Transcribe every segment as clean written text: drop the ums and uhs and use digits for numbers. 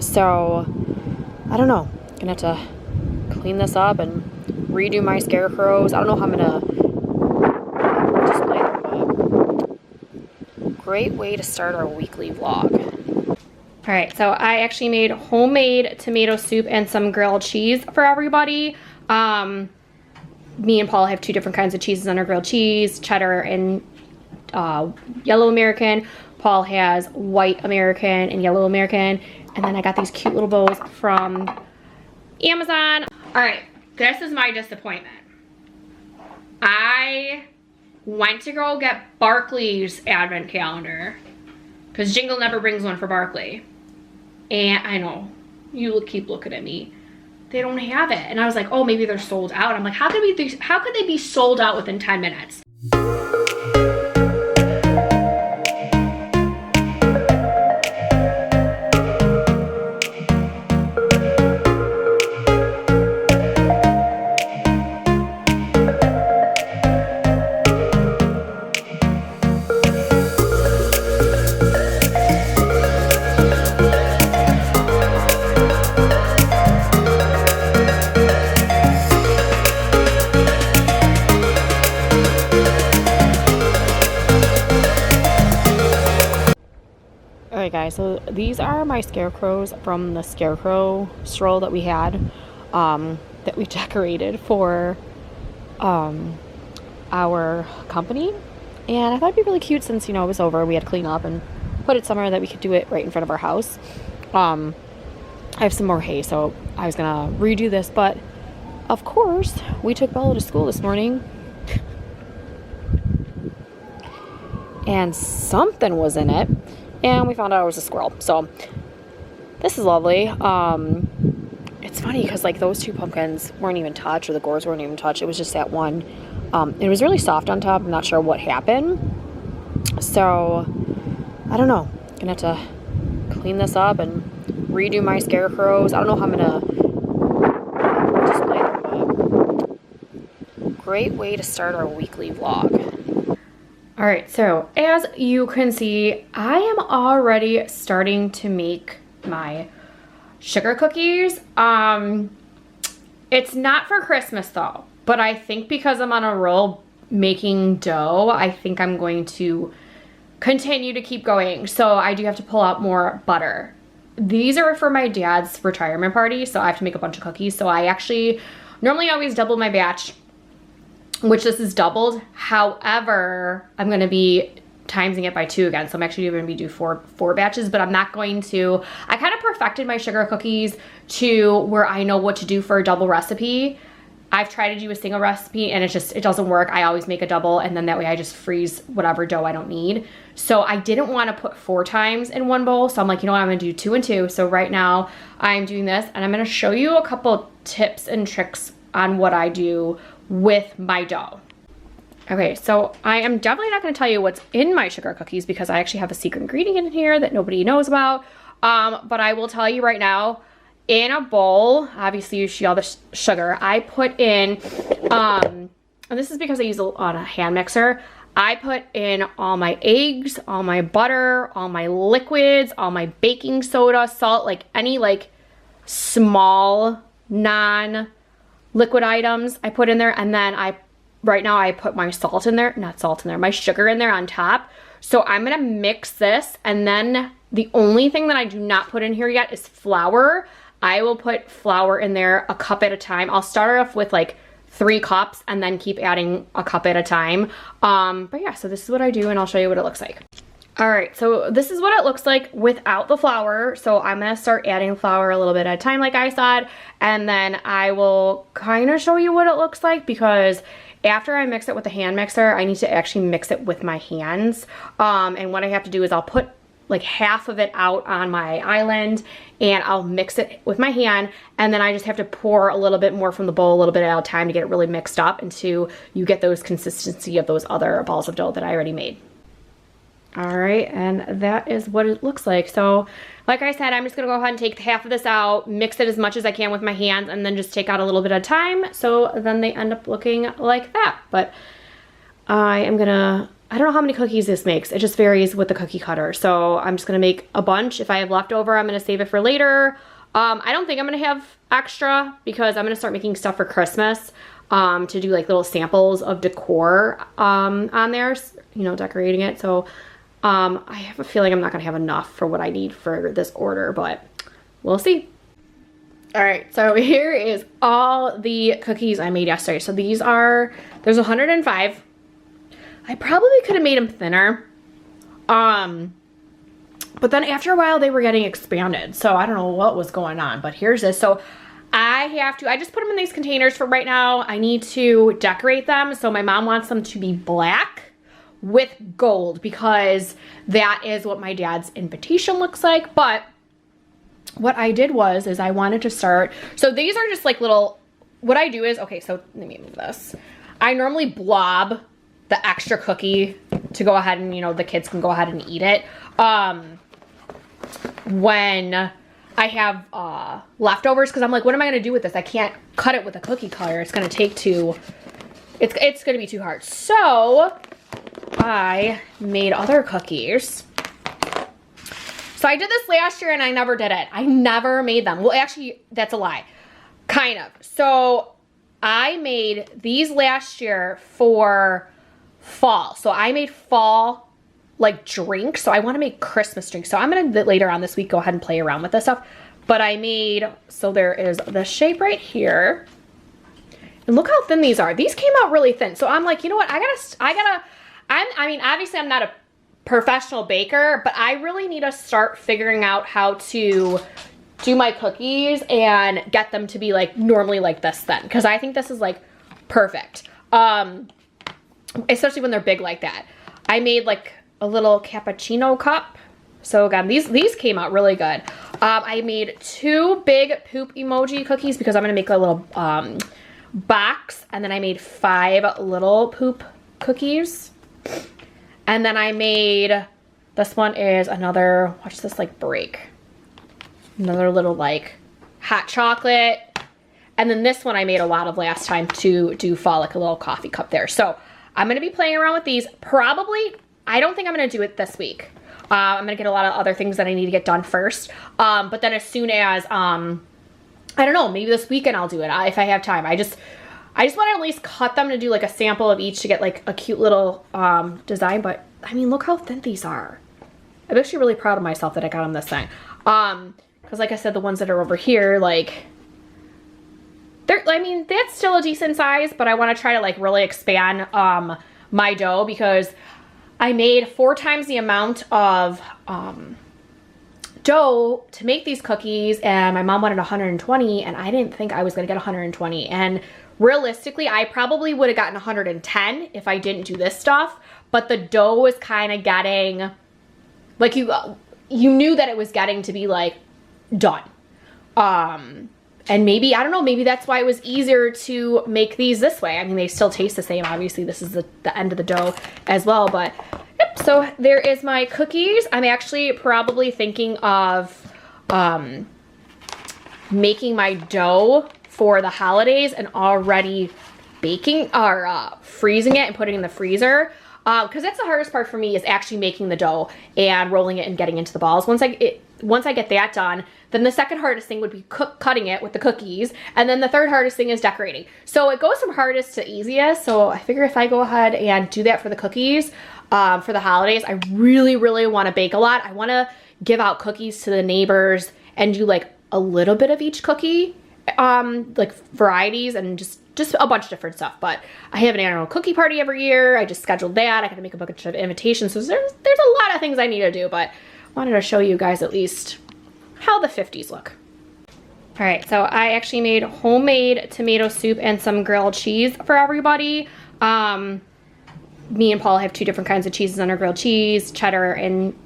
So, I don't know. Gonna have to clean this up and redo my scarecrows. I don't know how I'm gonna display them, but great way to start our weekly vlog. All right, so I actually made homemade tomato soup and some grilled cheese for everybody. Me and Paul have two different kinds of cheeses on our grilled cheese, cheddar and yellow American. Paul has white American and yellow American. And then I got these cute little bows from Amazon. All right, this is my disappointment. I went to go get Barkley's advent calendar because Jingle never brings one for Barkley. And I know, you keep looking at me. They don't have it. And I was like, oh, maybe they're sold out. I'm like, how could they be sold out within 10 minutes? Alright guys, so these are my scarecrows from the scarecrow stroll that we had, that we decorated for our company. And I thought it'd be really cute since, you know, it was over. We had to clean up and put it somewhere that we could do it right in front of our house. I have some more hay, so I was gonna redo this, but of course, we took Bella to school this morning. And something was in it. And we found out it was a squirrel. So this is lovely. It's funny because like those two pumpkins weren't even touched, or the gourds weren't even touched. It was just that one. It was really soft on top. I'm not sure what happened. So I don't know. Gonna have to clean this up and redo my scarecrows. I don't know how I'm gonna display them, but great way to start our weekly vlog. All right, so as you can see, I am already starting to make my sugar cookies. It's not for Christmas though, but I think because I'm on a roll making dough, I think I'm going to continue to keep going. So I do have to pull out more butter. These are for my dad's retirement party, so I have to make a bunch of cookies. So I actually normally always double my batch, which this is doubled. However, I'm gonna be timesing it by 2 again. So I'm actually gonna be do four batches, but I'm not going to, I kind of perfected my sugar cookies to where I know what to do for a double recipe. I've tried to do a single recipe and it doesn't work. I always make a double, and then that way I just freeze whatever dough I don't need. So I didn't want to put 4 times in one bowl. So I'm like, you know what, I'm gonna do 2 and 2. So right now I'm doing this, and I'm gonna show you a couple tips and tricks on what I do with my dough. Okay, so I am definitely not going to tell you what's in my sugar cookies because I actually have a secret ingredient in here that nobody knows about. But I will tell you right now, in a bowl, obviously you see all the sugar. I put in, and this is because I use it on a hand mixer. I put in all my eggs, all my butter, all my liquids, all my baking soda, salt, like any like small non-liquid items I put in there. And then right now I put my salt in there, not salt in there, my sugar in there on top. So I'm gonna mix this, and then the only thing that I do not put in here yet is flour. I will put flour in there a cup at a time. I'll start off with like 3 cups and then keep adding a cup at a time. But yeah, so this is what I do, and I'll show you what it looks like. All right, so this is what it looks like without the flour. So I'm gonna start adding flour a little bit at a time, like I said, and then I will kind of show you what it looks like, because after I mix it with the hand mixer, I need to actually mix it with my hands. And what I have to do is I'll put like half of it out on my island, and I'll mix it with my hand, and then I just have to pour a little bit more from the bowl a little bit at a time to get it really mixed up until you get those consistency of those other balls of dough that I already made. All right, and that is what it looks like. So like I said, I'm just gonna go ahead and take half of this out, mix it as much as I can with my hands, and then just take out a little bit at a time. So then they end up looking like that. But I I don't know how many cookies this makes. It just varies with the cookie cutter. So I'm just gonna make a bunch. If I have leftover, I'm gonna save it for later. I don't think I'm gonna have extra because I'm gonna start making stuff for Christmas to do like little samples of decor on there, you know, decorating it. So I have a feeling I'm not gonna have enough for what I need for this order, but we'll see. All right, so here is all the cookies I made yesterday. So these are, there's 105. I probably could have made them thinner. But then after a while they were getting expanded. So I don't know what was going on, but here's this. So I just put them in these containers for right now. I need to decorate them. So my mom wants them to be black with gold because that is what my dad's invitation looks like. But what I did is I wanted to start, so these are just like little, what I do is, okay, so let me move this. I normally blob the extra cookie to go ahead and, you know, the kids can go ahead and eat it. When I have leftovers, because I'm like, what am I going to do with this? I can't cut it with a cookie cutter. It's going to take it's going to be too hard. So I made other cookies. So I did this last year and I never did it. I never made them. Well, actually, that's a lie. Kind of. So I made these last year for fall. So I made fall like drinks. So I want to make Christmas drinks. So I'm going to later on this week go ahead and play around with this stuff. But I made, so there is the shape right here. And look how thin these are. These came out really thin. So I'm like, you know what? I mean, obviously I'm not a professional baker, but I really need to start figuring out how to do my cookies and get them to be like normally like this thin, because I think this is like perfect, especially when they're big like that. I made like a little cappuccino cup. So again, these came out really good. I made 2 big poop emoji cookies because I'm gonna make a little box, and then I made 5 little poop cookies. And then I made, this one is another, watch this like break. Another little like hot chocolate. And then this one I made a lot of last time to do fall, like a little coffee cup there. So I'm gonna be playing around with these. Probably, I don't think I'm gonna do it this week. I'm gonna get a lot of other things that I need to get done first. But then as soon as, I don't know, maybe this weekend I'll do it if I have time. I just want to at least cut them to do like a sample of each to get like a cute little design. But I mean, look how thin these are. I'm actually really proud of myself that I got them this thing. Because like I said, the ones that are over here, like, I mean, that's still a decent size, but I want to try to like really expand my dough, because I made 4 times the amount of dough to make these cookies, and my mom wanted 120, and I didn't think I was going to get 120. And realistically, I probably would have gotten 110 if I didn't do this stuff, but the dough was kind of getting, like, you knew that it was getting to be like done. And maybe, I don't know, maybe that's why it was easier to make these this way. I mean, they still taste the same. Obviously, this is the end of the dough as well, but yep. So there is my cookies. I'm actually probably thinking of making my dough for the holidays and already baking or freezing it and putting it in the freezer. Because that's the hardest part for me, is actually making the dough and rolling it and getting into the balls. Once I get that done, then the second hardest thing would be cutting it with the cookies. And then the third hardest thing is decorating. So it goes from hardest to easiest. So I figure if I go ahead and do that for the cookies for the holidays, I really, really want to bake a lot. I want to give out cookies to the neighbors and do like a little bit of each cookie, like varieties and just a bunch of different stuff. But I have an annual cookie party every year. I just scheduled that. I got to make a bunch of invitations. So there's a lot of things I need to do, but wanted to show you guys at least how the 50s look. All right, so I actually made homemade tomato soup and some grilled cheese for everybody. Me and Paul have 2 different kinds of cheeses on our grilled cheese, cheddar and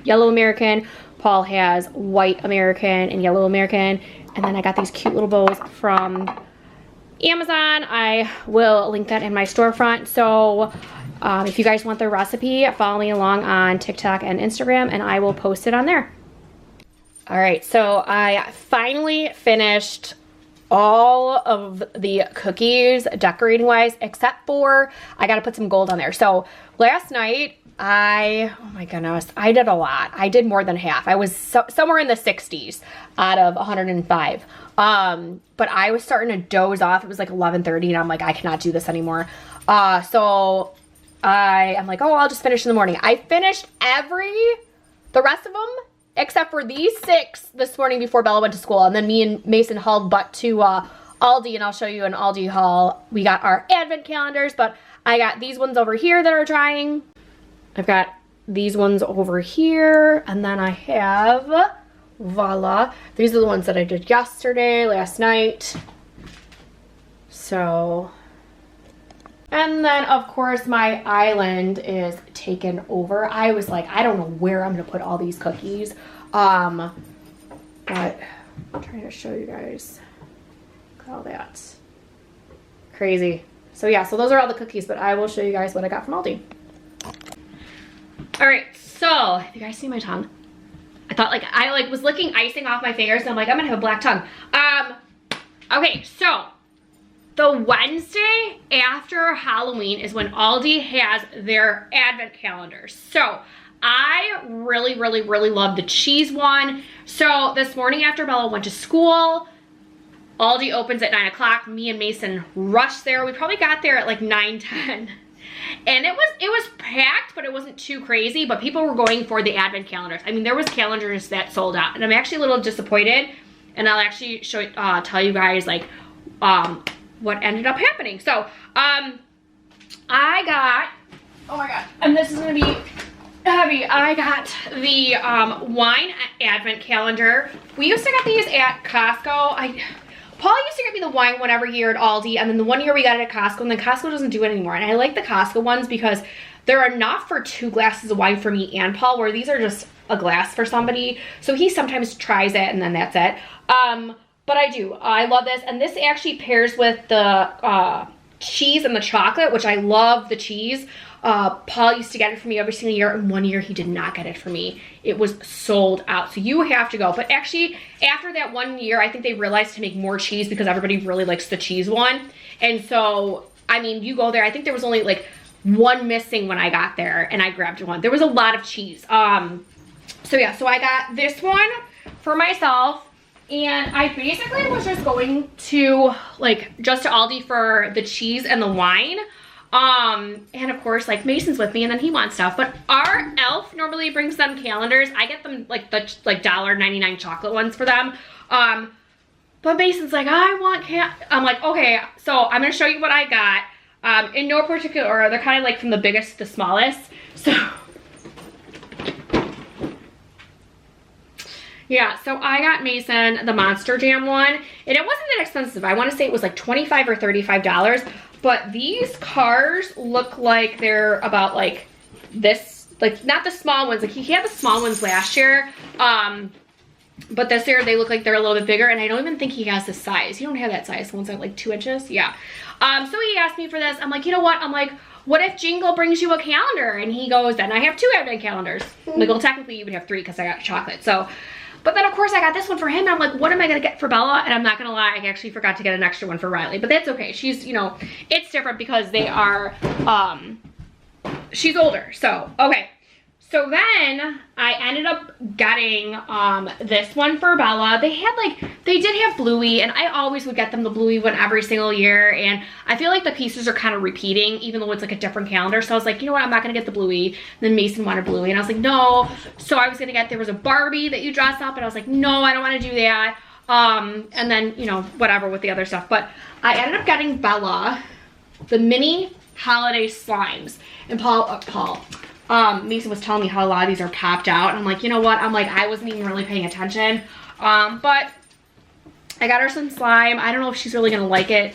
yellow American. Paul has white American and yellow American. And then I got these cute little bows from Amazon. I will link that in my storefront. So if you guys want the recipe, follow me along on TikTok and Instagram, and I will post it on there. All right, so I finally finished all of the cookies decorating wise, except for I got to put some gold on there. So last night oh my goodness, I did a lot. I did more than half. I was somewhere in the 60s out of 105. But I was starting to doze off. It was like 11:30 and I'm like, I cannot do this anymore. So I'm like, oh, I'll just finish in the morning. I finished the rest of them except for these 6 this morning before Bella went to school. And then me and Mason hauled butt to Aldi, and I'll show you an Aldi haul. We got our advent calendars, but I got these ones over here that are drying. I've got these ones over here, and then I have, voila, these are the ones that I did yesterday, last night. So, and then of course my island is taken over. I was like, I don't know where I'm gonna put all these cookies, but I'm trying to show you guys. Look at all that. Crazy. So yeah, so those are all the cookies, but I will show you guys what I got from Aldi. All right, so have you guys seen my tongue? I thought I was licking icing off my fingers and I'm like, I'm gonna have a black tongue. Okay, so the Wednesday after Halloween is when Aldi has their advent calendars. So I really, really, really love the cheese one. So this morning after Bella went to school, Aldi opens at 9 o'clock. Me and Mason rushed there. We probably got there at like 9:10. And it was packed, but it wasn't too crazy. But people were going for the advent calendars. I mean, there was calendars that sold out, and I'm actually a little disappointed. And I'll actually tell you guys like what ended up happening. So I got, oh my god, and this is gonna be heavy. I got the wine advent calendar. We used to get these at Costco. Paul used to get me the wine one every year at Aldi, and then the one year we got it at Costco, and then Costco doesn't do it anymore. And I like the Costco ones because they're enough for 2 glasses of wine for me and Paul, where these are just a glass for somebody. So he sometimes tries it, and then that's it. But I love this, and this actually pairs with the cheese and the chocolate, which I love the cheese. Paul used to get it for me every single year, and one year he did not get it for me. It was sold out, so you have to go. But actually, after that one year, I think they realized to make more cheese because everybody really likes the cheese one. And so, I mean, you go there. I think there was only like one missing when I got there, and I grabbed one. There was a lot of cheese. So yeah, so I got this one for myself. And I basically was just going to just to Aldi for the cheese and the wine. And of course, like Mason's with me and then he wants stuff, but our elf normally brings them calendars. I get them like the $1.99 chocolate ones for them. But Mason's like, I want I'm like, okay, so I'm gonna show you what I got. In no particular order, they're kind of like from the biggest to the smallest. So yeah, so I got Mason the Monster Jam one, and it wasn't that expensive. I want to say it was like $25 or $35. But these cars look like they're about like this, like not the small ones. Like he had the small ones last year, but this year they look like they're a little bit bigger. And I don't even think he has this size. You don't have that size. The ones that are like 2 inches. Yeah. So he asked me for this. I'm like, you know what? I'm like, what if Jingle brings you a calendar? And he goes, then I have 2 advent calendars. Like, well, technically you would have 3 because I got chocolate. So. But then, of course, I got this one for him. And I'm like, what am I going to get for Bella? And I'm not going to lie, I actually forgot to get an extra one for Riley. But that's okay. She's, you know, it's different because they are, she's older. So, okay. So then I ended up getting this one for Bella. They did have Bluey, and I always would get them the Bluey one every single year. And I feel like the pieces are kind of repeating, even though it's like a different calendar. So I was like, you know what, I'm not gonna get the Bluey. And then Mason wanted Bluey, and I was like, no. So I was gonna get, there was a Barbie that you dress up, and I was like, no, I don't wanna do that. And then, you know, whatever with the other stuff. But I ended up getting Bella the mini holiday slimes. And Mason was telling me how a lot of these are popped out, and I'm like, you know what, I'm like, I wasn't even really paying attention, but I got her some slime. I don't know if she's really gonna like it.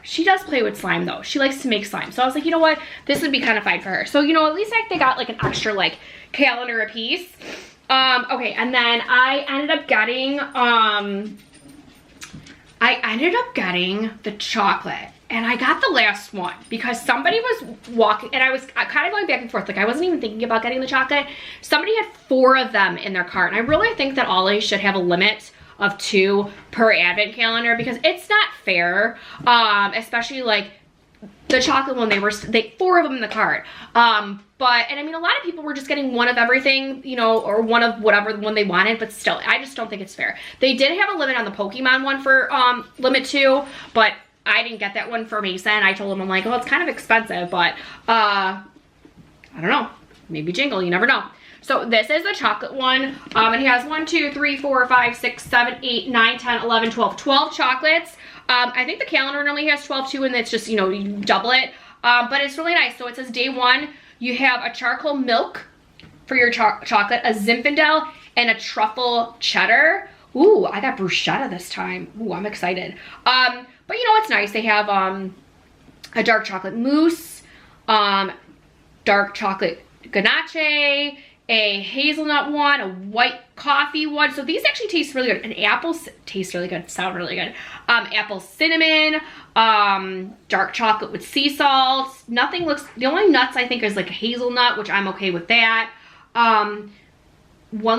She does play with slime though. She likes to make slime, so I was like, you know what, this would be kind of fine for her. So, you know, at least like they got like an extra like calendar a piece. Okay, and then I ended up getting the chocolate. And I got the last one because somebody was walking, and I was kind of going back and forth. Like, I wasn't even thinking about getting the chocolate. Somebody had 4 of them in their cart. And I really think that Ollie should have a limit of 2 per advent calendar because it's not fair, especially like the chocolate one, they 4 of them in the cart. And I mean, a lot of people were just getting one of everything, you know, or one of whatever one they wanted, but still, I just don't think it's fair. They did have a limit on the Pokemon one for limit 2, but I didn't get that one for Mason. I told him, I'm like, well, it's kind of expensive, but I don't know, maybe Jingle, you never know. So this is the chocolate one. It has 1, 2, 3, 4, 5, 6, 7, 8, 9, 10, 11, 12. 12 chocolates. I think the calendar normally has 12 too, and it's just, you know, you double it. But it's really nice. So it says day 1, you have a charcoal milk for your chocolate, a Zinfandel, and a truffle cheddar. Ooh, I got bruschetta this time. Ooh, I'm excited. But you know what's nice? They have a dark chocolate mousse, dark chocolate ganache, a hazelnut one, a white coffee one. So these actually taste really good. An apple tastes really good, sound really good. Apple cinnamon, dark chocolate with sea salt. Nothing looks, the only nuts I think is like a hazelnut, which I'm okay with that. One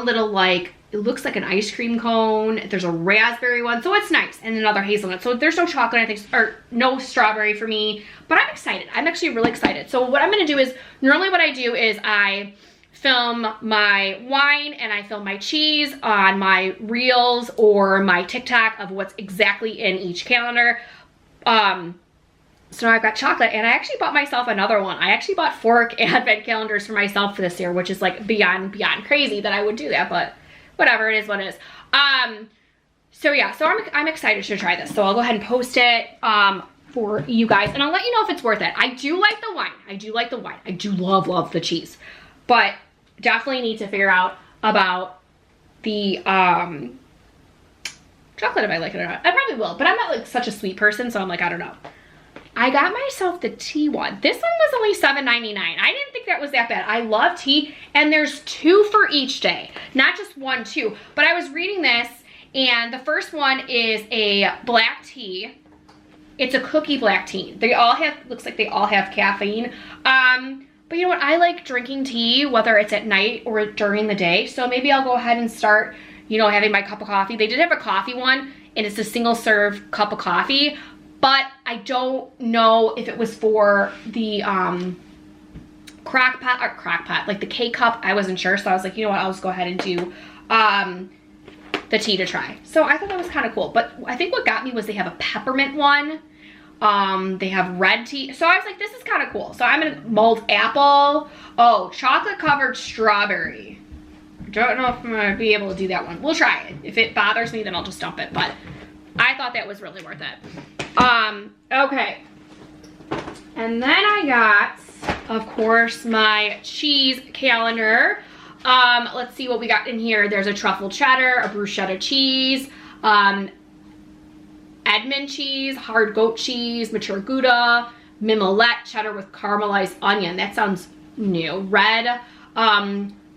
little like, it looks like an ice cream cone. There's a raspberry one, so it's nice. And another hazelnut. So there's no chocolate, I think, or no strawberry for me, but I'm excited. I'm actually really excited. So what I'm gonna do is, normally what I do is I film my wine and I film my cheese on my reels or my TikTok of what's exactly in each calendar. So now I've got chocolate, and I actually bought myself another one. I actually bought 4 advent calendars for myself for this year, which is like beyond crazy that I would do that, but whatever, it is what it is. So yeah, so I'm excited to try this. So I'll go ahead and post it for you guys, and I'll let you know if it's worth it. I do like the wine. I do like the wine. I do love the cheese, but definitely need to figure out about the chocolate if I like it or not. I probably will, but I'm not like such a sweet person, so I'm like, I don't know. I got myself the tea one. This one was only $7.99. I didn't think that was that bad. I love tea, and there's 2 for each day, not just 1, 2. But I was reading this, and the first one is a black tea. It's a cookie black tea. They all have, looks like they all have caffeine. But you know what? I like drinking tea, whether it's at night or during the day. So maybe I'll go ahead and start, you know, having my cup of coffee. They did have a coffee one, and it's a single serve cup of coffee. But I don't know if it was for the crock pot, like the K-cup. I wasn't sure, so I was like, you know what, I'll just go ahead and do the tea to try. So I thought that was kind of cool. But I think what got me was they have a peppermint one. They have red tea. So I was like, this is kind of cool. So I'm gonna mulled apple. Oh, chocolate covered strawberry. I don't know if I'm gonna be able to do that one. We'll try it. If it bothers me, then I'll just dump it. But I thought that was really worth it. Okay. And then I got, of course, my cheese calendar. Let's see what we got in here. There's a truffle cheddar, a bruschetta cheese, Edmond cheese, hard goat cheese, mature Gouda, mimolette cheddar with caramelized onion. That sounds new. Red,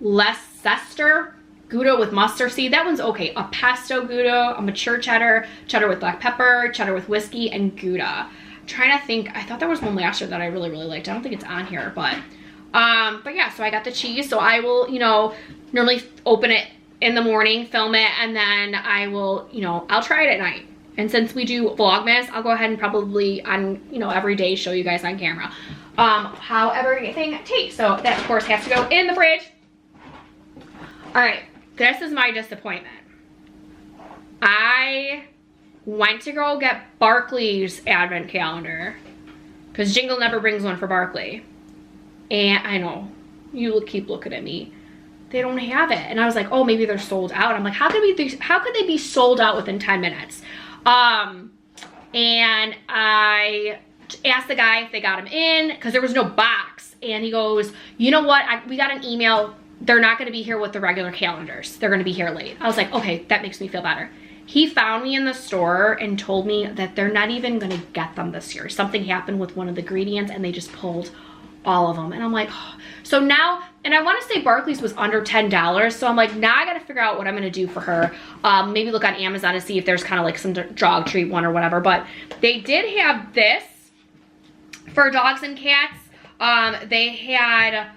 Leicester Gouda with mustard seed. That one's okay. A pesto Gouda, a mature cheddar, cheddar with black pepper, cheddar with whiskey, and Gouda. I'm trying to think. I thought there was one last year that I really liked. I don't think it's on here, but yeah, so I got the cheese. So I will, you know, normally open it in the morning, film it, and then I will, you know, I'll try it at night. And since we do Vlogmas, I'll go ahead and probably on, you know, every day show you guys on camera how everything tastes. So that, of course, has to go in the fridge. All right. This is my disappointment. I went to go get Barkley's advent calendar because Jingle never brings one for Barkley. And I know, you keep looking at me. They don't have it. And I was like, oh, maybe they're sold out. I'm like, how could they be sold out within 10 minutes? And I asked the guy if they got them in because there was no box. And he goes, you know what? We got an email. They're not going to be here with the regular calendars. They're going to be here late. I was like, okay, that makes me feel better. He found me in the store and told me that they're not even going to get them this year. Something happened with one of the ingredients and they just pulled all of them. And I'm like, oh. So now, and I want to say Barkley's was under $10. So I'm like, now I got to figure out what I'm going to do for her. Maybe look on Amazon to see if there's kind of like some dog treat one or whatever. But they did have this for dogs and cats. They had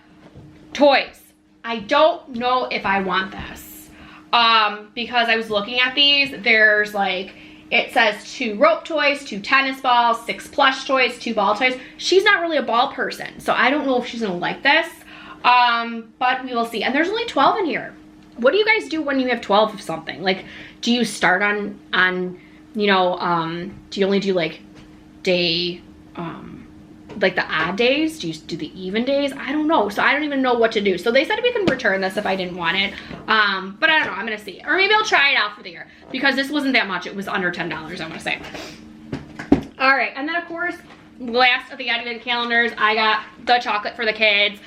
toys. I don't know if I want this. because I was looking at these. There's like, it says 2 rope toys, 2 tennis balls, 6 plush toys, 2 ball toys. She's not really a ball person, so I don't know if she's gonna like this, but we will see. And there's only 12 in here. What do you guys do when you have 12 of something? Like, do you start on you know, do you only do like day, like the odd days? Do you do the even days? I don't know. So I don't even know what to do. So they said we can return this if I didn't want it. But I don't know. I'm going to see. Or maybe I'll try it out for the year because this wasn't that much. It was under $10, I want to say. All right. And then, of course, last of the advent calendars, I got the chocolate for the kids.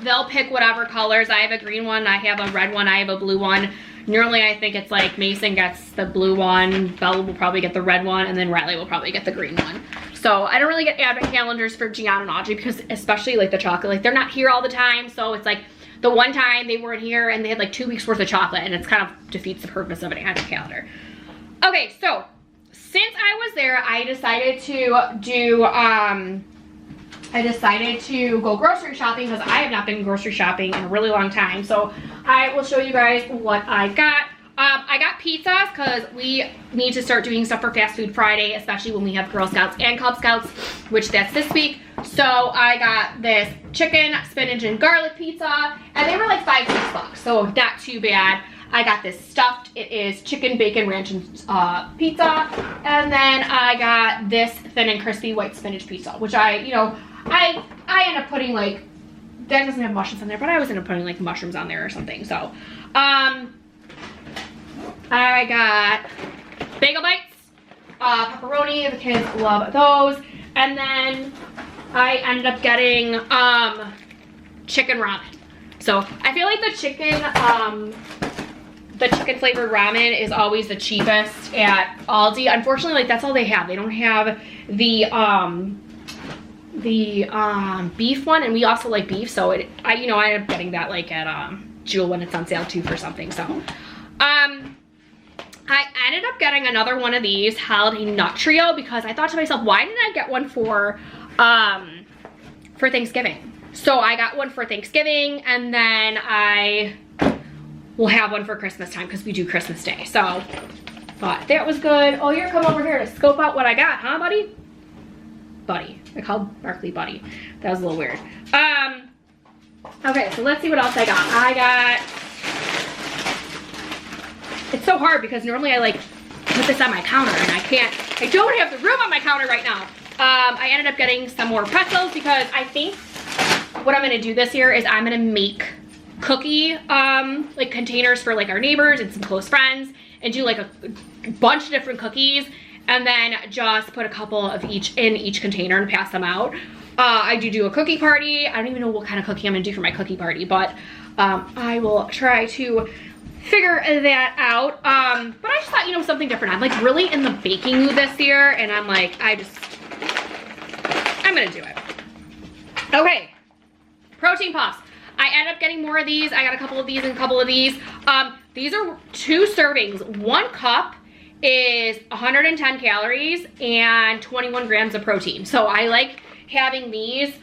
They'll pick whatever colors. I have a green one. I have a red one. I have a blue one. Normally, I think it's like Mason gets the blue one, Bella will probably get the red one, and then Riley will probably get the green one. So I don't really get advent calendars for Gianna and Audrey because especially like the chocolate, like they're not here all the time. So it's like the one time they weren't here and they had like 2 weeks worth of chocolate, and it's kind of defeats the purpose of an advent calendar. Okay, so since I was there, I decided to do, go grocery shopping because I have not been grocery shopping in a really long time. So I will show you guys what I got. I got pizzas because we need to start doing stuff for Fast Food Friday, especially when we have Girl Scouts and Cub Scouts, which that's this week. So I got this chicken, spinach, and garlic pizza, and they were like $5 to $6, so not too bad. I got this stuffed. It is chicken, bacon, ranch, and pizza. And then I got this thin and crispy white spinach pizza, which I end up putting like, that doesn't have mushrooms on there, but I was end up putting like mushrooms on there or something. So, I got bagel bites, pepperoni, the kids love those. And then I ended up getting chicken ramen. So I feel like the chicken flavored ramen is always the cheapest at Aldi. Unfortunately, like that's all they have. They don't have the beef one, and we also like beef, so I ended up getting that like at Jewel when it's on sale too for something. So I ended up getting another one of these holiday nut trio because I thought to myself, why didn't I get one for Thanksgiving? So I got one for Thanksgiving, and then I will have one for Christmas time because we do Christmas Day. So thought that was good. Oh, you're coming over here to scope out what I got, huh, buddy? Buddy. I called Barkley Buddy. That was a little weird. Okay, so let's see what else I got. It's so hard because normally I like put this on my counter and I don't have the room on my counter right now. I ended up getting some more pretzels because I think what I'm gonna do this year is I'm gonna make cookie like containers for like our neighbors and some close friends and do like a bunch of different cookies and then just put a couple of each in each container and pass them out. I do a cookie party. I don't even know what kind of cookie I'm gonna do for my cookie party, but I will try to figure that out. But I just thought, something different. I'm like really in the baking mood this year, and I'm like, I'm gonna do it. Okay, protein puffs. I ended up getting more of these. I got a couple of these and a couple of these. These are 2 servings. 1 cup is 110 calories and 21 grams of protein. So I like having these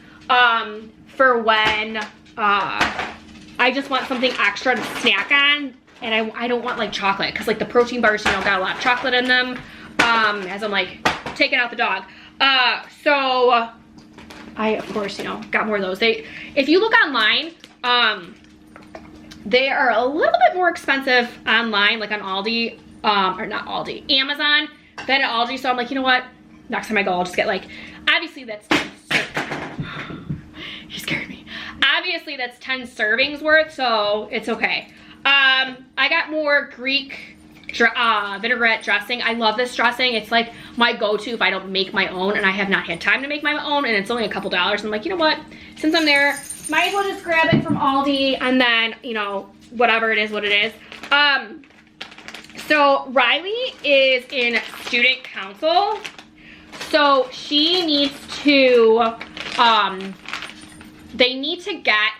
for when I just want something extra to snack on, and I don't want like chocolate because like the protein bars, got a lot of chocolate in them as I'm like taking out the dog. So I, of course, got more of those. If you look online, they are a little bit more expensive online, like on Aldi, or not Aldi, Amazon, than at Aldi. So I'm like, you know what? Next time I go, I'll just get like, obviously that's 10 you scared me. Obviously that's 10 servings worth, so it's okay. I got more Greek vinaigrette dressing. I love this dressing. It's like my go-to if I don't make my own, and I have not had time to make my own, and it's only a couple dollars. I'm like, you know what? Since I'm there, might as well just grab it from Aldi, and then, whatever it is, what it is. So Riley is in student council, so she needs to, they need to get,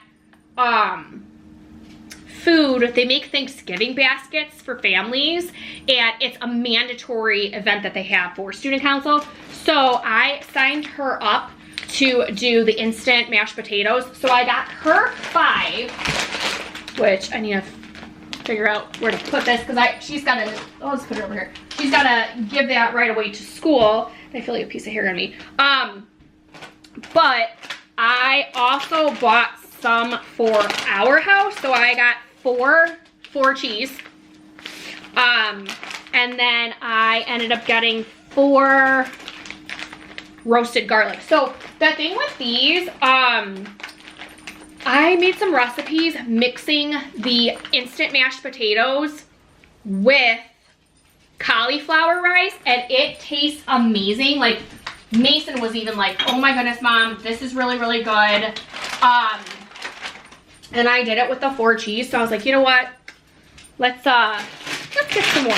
food. They make Thanksgiving baskets for families, and it's a mandatory event that they have for student council. So I signed her up to do the instant mashed potatoes. So I got her 5, which I need to figure out where to put this because she's gotta, oh, let's put it over here. She's gotta give that right away to school. I feel like a piece of hair on me. But I also bought some for our house. So I got four cheese. And then I ended up getting 4 roasted garlic. So the thing with these, I made some recipes mixing the instant mashed potatoes with cauliflower rice, and it tastes amazing. Like Mason was even like, oh my goodness, Mom, this is really, really good. And I did it with the 4 cheese, so I was like, you know what? Let's get some more.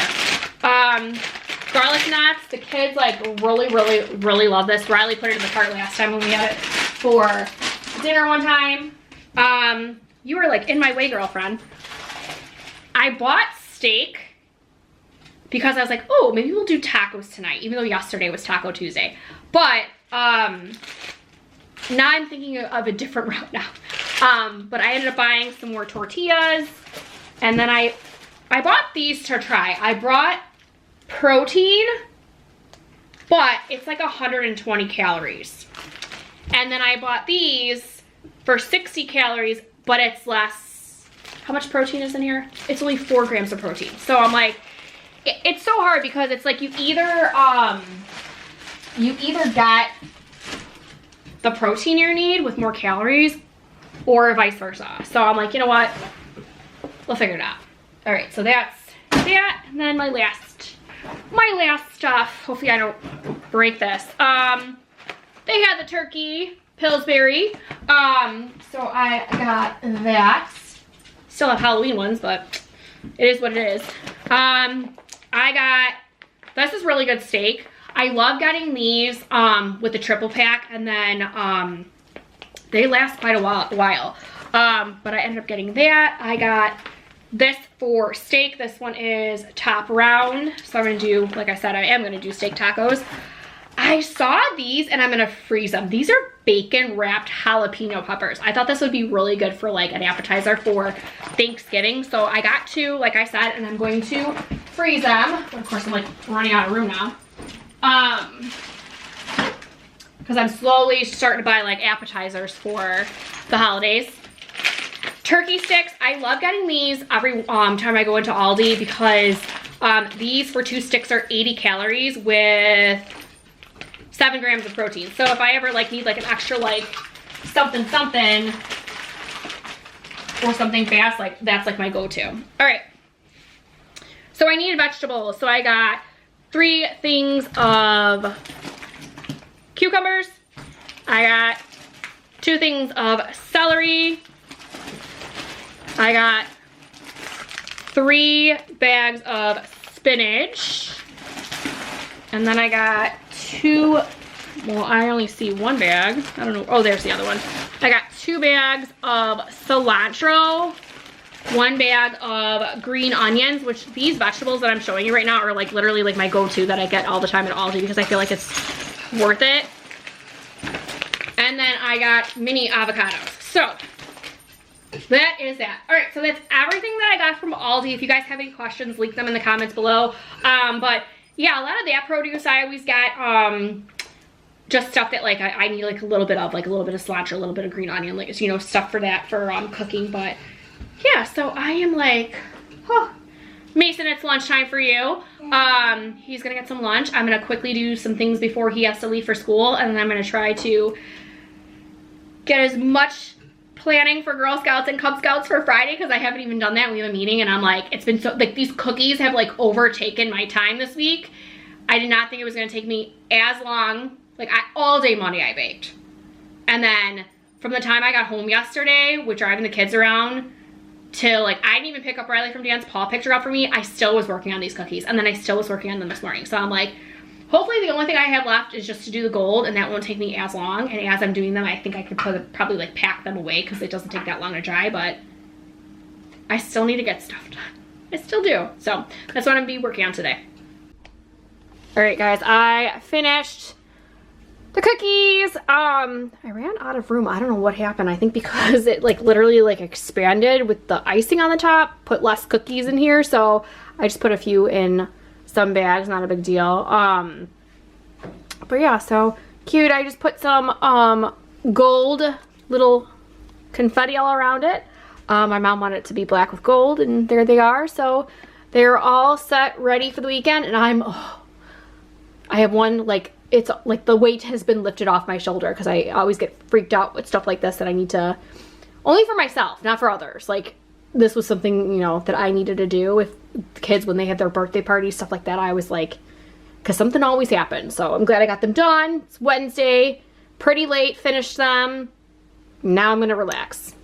Garlic knots, the kids like really love this. Riley put it in the cart last time when we had it for dinner one time. You were like in my way, girlfriend. I bought steak because I was like, oh, maybe we'll do tacos tonight, even though yesterday was Taco Tuesday. But now I'm thinking of a different route now. But I ended up buying some more tortillas, and then I bought these to try. I brought protein, but it's like 120 calories. And then I bought these for 60 calories, but it's less. How much protein is in here? It's only 4 grams of protein. So I'm like, it's so hard because it's like you either get the protein you need with more calories or vice versa. So I'm like, you know what? We'll figure it out. All right, so that's that. And then my last stuff, hopefully I don't break this. They had the turkey Pillsbury. So I got that. Still have Halloween ones, but it is what it is. This is really good steak. I love getting these with the triple pack, and then they last quite a while. But I ended up getting that. I got this for steak. This one is top round. So I'm gonna do, like I said, I am gonna do steak tacos. I saw these and I'm gonna freeze them. These are bacon wrapped jalapeno peppers. I thought this would be really good for like an appetizer for Thanksgiving. So I got 2, like I said, and I'm going to freeze them. But of course I'm like running out of room now. Because I'm slowly starting to buy like appetizers for the holidays. Turkey sticks, I love getting these every time I go into Aldi because these for 2 sticks are 80 calories with 7 grams of protein. So if I ever like need like an extra like something or something fast, like that's like my go-to. All right, so I need vegetables. So I got 3 things of cucumbers. I got 2 things of celery. I got 3 bags of spinach. And then I got 2, well, I only see 1 bag. I don't know. Oh, there's the other one. I got 2 bags of cilantro, 1 bag of green onions, which these vegetables that I'm showing you right now are like literally like my go-to that I get all the time at Aldi because I feel like it's worth it. And then I got mini avocados. So that is that. All right, so that's everything that I got from Aldi. If you guys have any questions, leave them in the comments below. But yeah, a lot of that produce I always got just stuff that like I need like a little bit of cilantro, a little bit of green onion, like, you know, stuff for that for cooking. But yeah, so I am like, oh, Mason, it's lunchtime for you. He's gonna get some lunch. I'm gonna quickly do some things before he has to leave for school, and then I'm gonna try to get as much planning for Girl Scouts and Cub Scouts for Friday because I haven't even done that. We have a meeting and I'm like, it's been so, like these cookies have like overtaken my time this week. I did not think it was gonna take me as long. Like all day Monday I baked. And then from the time I got home yesterday with driving the kids around till like, I didn't even pick up Riley from dance, Paul picked her up for me. I still was working on these cookies and then I still was working on them this morning. So I'm like, hopefully the only thing I have left is just to do the gold and that won't take me as long. And as I'm doing them, I think I could probably like pack them away because it doesn't take that long to dry, but I still need to get stuff done. I still do. So that's what I'm gonna be working on today. All right guys, I finished the cookies. I ran out of room. I don't know what happened. I think because it like literally like expanded with the icing on the top, put less cookies in here. So I just put a few in some bags, not a big deal. But yeah, so cute. I just put some gold little confetti all around it. My mom wanted it to be black with gold, and there they are. So they're all set, ready for the weekend, and I have one, like, it's like the weight has been lifted off my shoulder because I always get freaked out with stuff like this that I need to, only for myself, not for others. Like, this was something, you know, that I needed to do with the kids when they had their birthday parties, stuff like that. I was like, because something always happens. So I'm glad I got them done. It's Wednesday, pretty late, finished them. Now I'm gonna relax.